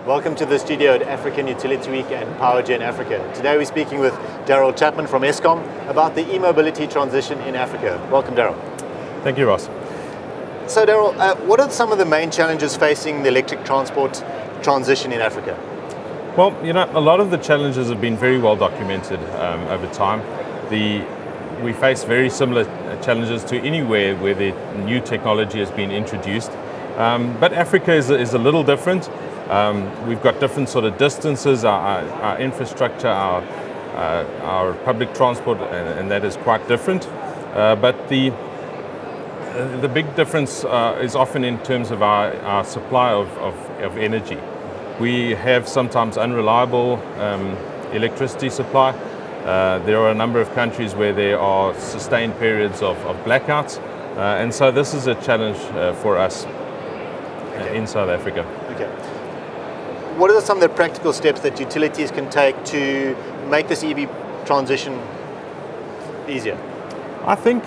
Welcome to the studio at African Utility Week and PowerGen Africa. Today we're speaking with Darryl Chapman from Eskom about the e-mobility transition in Africa. Welcome, Darryl. Thank you, Ross. So, Darryl, what are some of the main challenges facing the electric transport transition in Africa? Well, a lot of the challenges have been very well documented over time. We face very similar challenges to anywhere where the new technology has been introduced. But Africa is a little different. We've got different sort of distances, our infrastructure, our public transport, and that is quite different. But the big difference is often in terms of our supply of energy. We have sometimes unreliable electricity supply. There are a number of countries where there are sustained periods of blackouts, and so this is a challenge for us in South Africa. Okay. What are some of the practical steps that utilities can take to make this EV transition easier? I think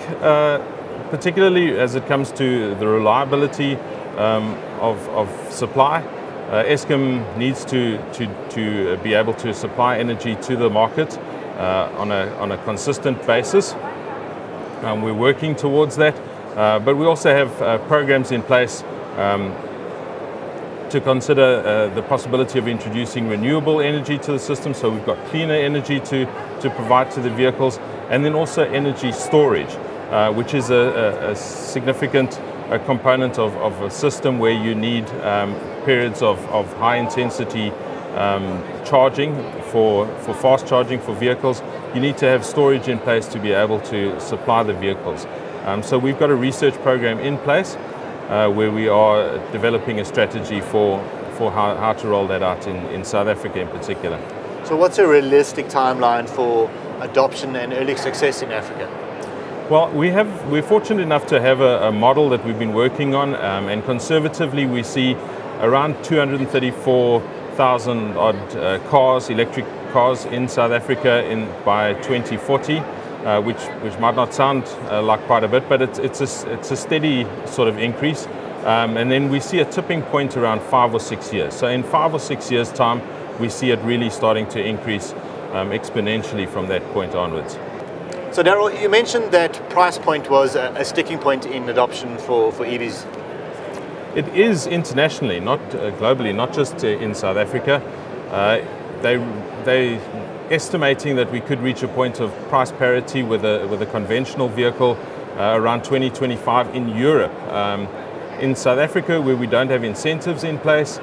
particularly as it comes to the reliability of supply, Eskom needs to be able to supply energy to the market on a consistent basis. We're working towards that, but we also have programs in place to consider the possibility of introducing renewable energy to the system. So we've got cleaner energy to provide to the vehicles, and then also energy storage, which is a significant component of a system where you need periods of high intensity charging for fast charging for vehicles. You need to have storage in place to be able to supply the vehicles. So we've got a research program in place where we are developing a strategy for how to roll that out in South Africa in particular. So what's a realistic timeline for adoption and early success in Africa? Well, we're fortunate enough to have a model that we've been working on, and conservatively we see around 234,000 odd cars, electric cars in South Africa by 2040. Which might not sound like quite a bit, but it's a steady sort of increase, and then we see a tipping point around 5 or 6 years. So in 5 or 6 years' time, we see it really starting to increase exponentially from that point onwards. So Darryl, you mentioned that price point was a sticking point in adoption for EVs. It is internationally, not globally, not just in South Africa. They estimating that we could reach a point of price parity with a conventional vehicle around 2025 in Europe. In South Africa, where we don't have incentives in place,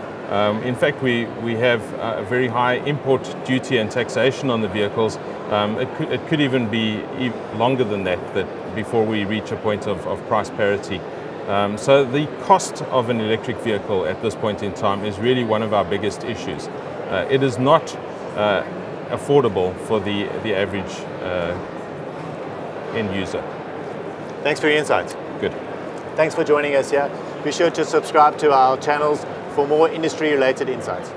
in fact we have a very high import duty and taxation on the vehicles. It could even be longer than that before we reach a point of price parity. So the cost of an electric vehicle at this point in time is really one of our biggest issues. It is not affordable for the average end user. Thanks for your insights. Good. Thanks for joining us here. Be sure to subscribe to our channels for more industry-related insights.